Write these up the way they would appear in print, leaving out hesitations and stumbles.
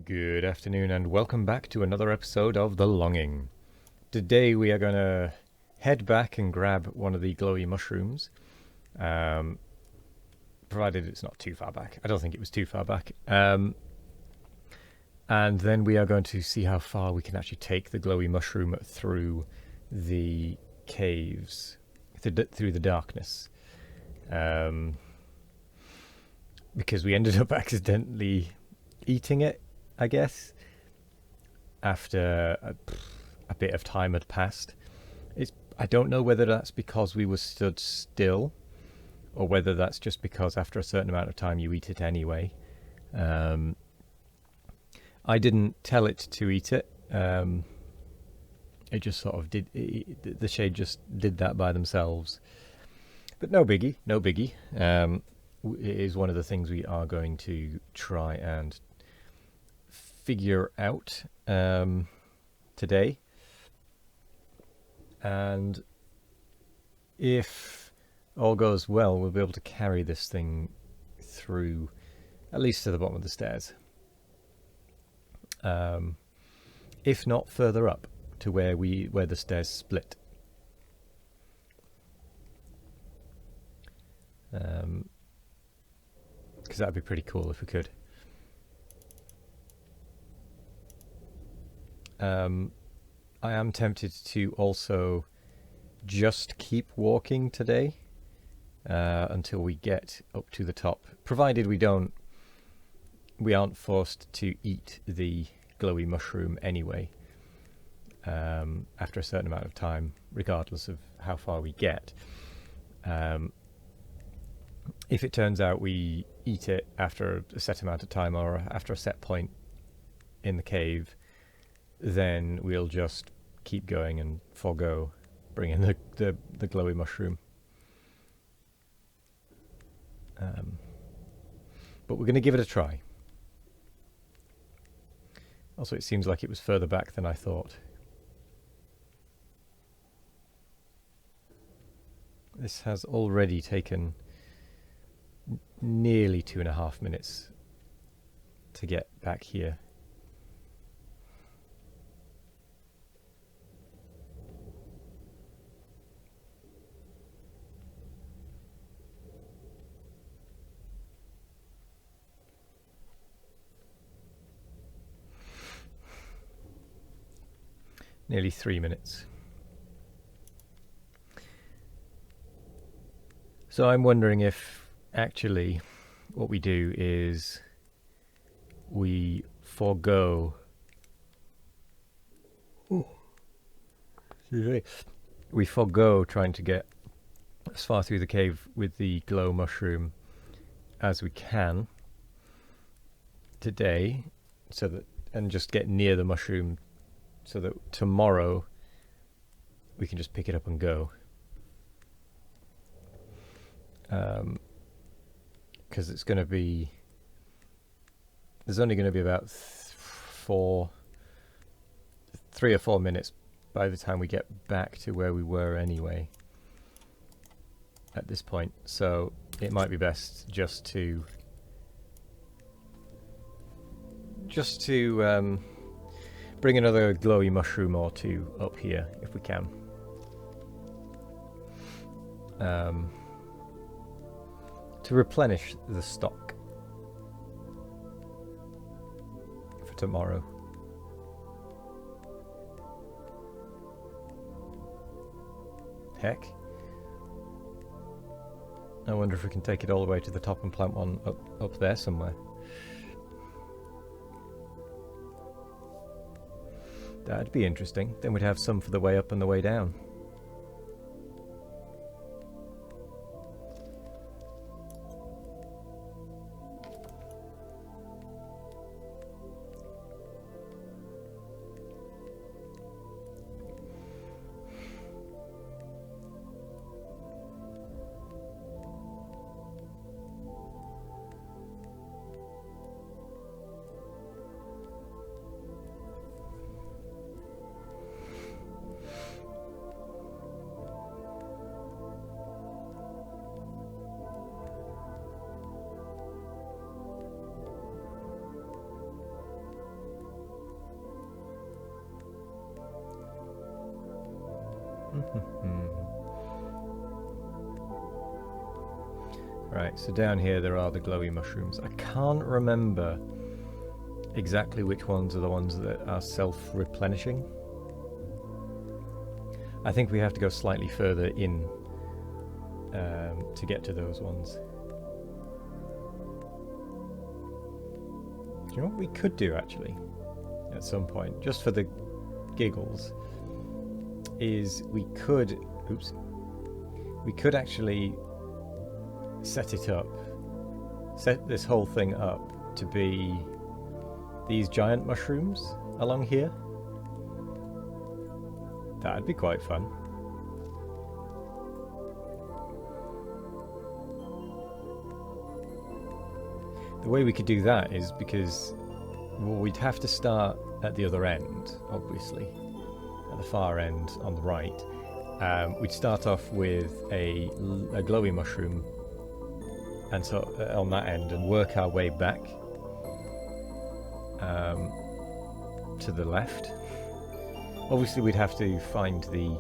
Good afternoon and welcome back to another episode of The Longing. Today we are going to head back and grab one of the glowy mushrooms, provided it's not too far back. I don't think it was too far back. And then we are going to see how far we can actually take the glowy mushroom through the caves, through the darkness. Because we ended up accidentally eating it, I guess, after a bit of time had passed. I don't know whether that's because we were stood still or whether that's just because after a certain amount of time you eat it anyway. I didn't tell it to eat it. It just sort of did. The shade just did that by themselves. But no biggie, no biggie. It is one of the things we are going to try and figure out today, and if all goes well, we'll be able to carry this thing through at least to the bottom of the stairs, if not further up to where the stairs split. Because that'd be pretty cool if we could. I am tempted to also just keep walking today until we get up to the top, provided we aren't forced to eat the glowy mushroom anyway after a certain amount of time, regardless of how far we get. If it turns out we eat it after a set amount of time or after a set point in the cave, then we'll just keep going and forego bringing the glowy mushroom. But we're going to give it a try. Also, it seems like it was further back than I thought. This has already taken nearly 2.5 minutes to get back here. Nearly 3 minutes. So I'm wondering if actually what we do is we forego trying to get as far through the cave with the glow mushroom as we can today, and just get near the mushroom so that tomorrow we can just pick it up and go. Because there's only going to be about 3 or 4 minutes by the time we get back to where we were anyway at this point, so it might be best just to bring another glowy mushroom or two up here if we can. To replenish the stock for tomorrow. Heck. I wonder if we can take it all the way to the top and plant one up there somewhere. That'd be interesting. Then we'd have some for the way up and the way down. Right, so down here there are the glowy mushrooms. I can't remember exactly which ones are the ones that are self-replenishing. I think we have to go slightly further in to get to those ones. Do you know what we could do actually at some point, just for the giggles, is we could actually set this whole thing up to be these giant mushrooms along here. That'd be quite fun. The way we could do that is because, well, we'd have to start at the other end, obviously, at the far end on the right. We'd start off with a glowy mushroom, and so on that end, and work our way back to the left. Obviously, we'd have to find the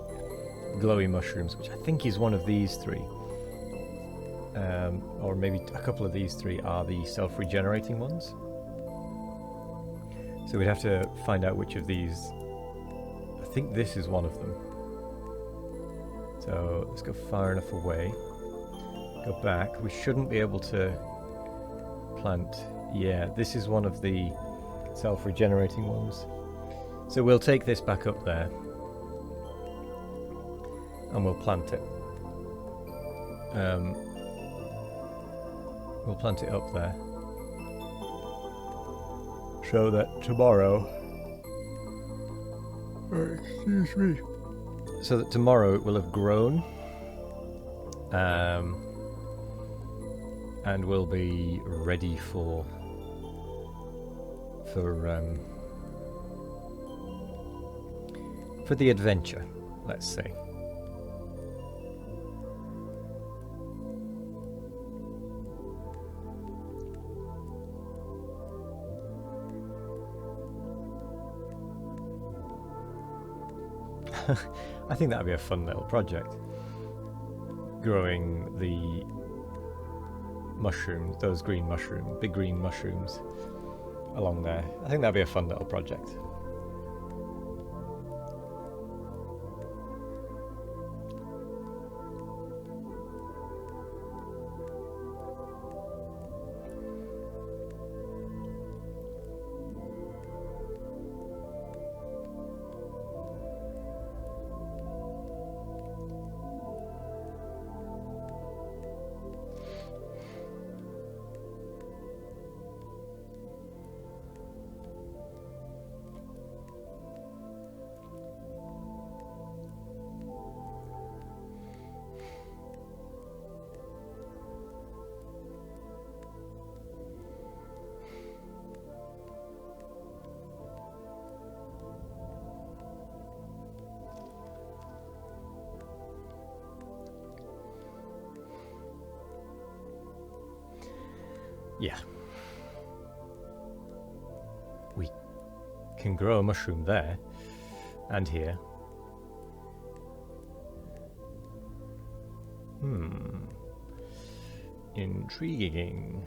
glowy mushrooms, which I think is one of these three. Or maybe a couple of these three are the self-regenerating ones. So we'd have to find out which of these. I think this is one of them. So let's go far enough away. Go back. We shouldn't be able to plant. Yeah, this is one of the self-regenerating ones. So we'll take this back up there and we'll plant it. We'll plant it up there so that tomorrow, excuse me, so that tomorrow it will have grown and will be ready for the adventure, let's say. I think that'd be a fun little project. Growing the mushrooms, those green mushrooms, big green mushrooms along there. I think that'd be a fun little project. Yeah. We can grow a mushroom there and here. Intriguing.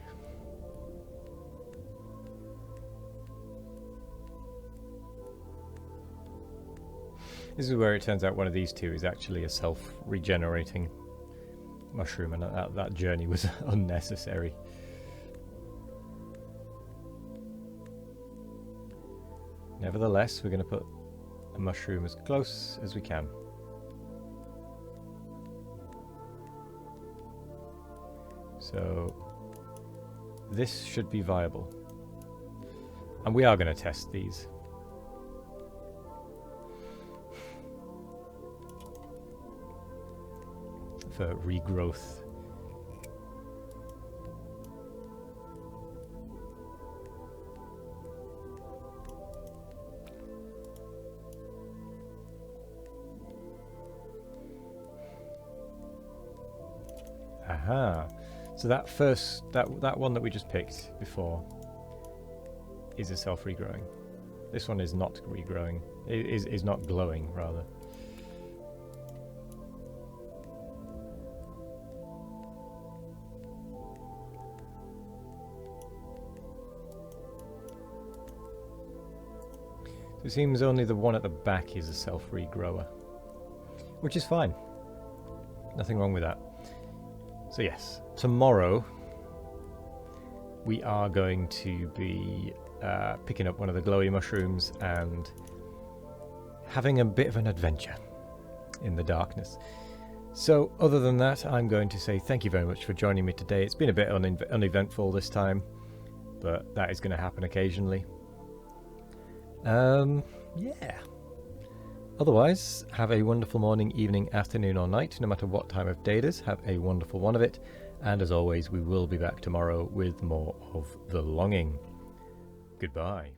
This is where it turns out one of these two is actually a self-regenerating mushroom, and that journey was unnecessary. Nevertheless, we're going to put a mushroom as close as we can. So this should be viable. And we are going to test these. For regrowth. Aha. So that first, that one that we just picked before is a self-regrowing. This one is not regrowing. Is not glowing, rather. So it seems only the one at the back is a self-regrower, which is fine. Nothing wrong with that. So yes, tomorrow we are going to be picking up one of the glowy mushrooms and having a bit of an adventure in the darkness. So other than that, I'm going to say thank you very much for joining me today. It's been a bit uneventful this time, but that is going to happen occasionally. Yeah. Otherwise, have a wonderful morning, evening, afternoon or night, no matter what time of day it is. Have a wonderful one of it. And as always, we will be back tomorrow with more of The Longing. Goodbye.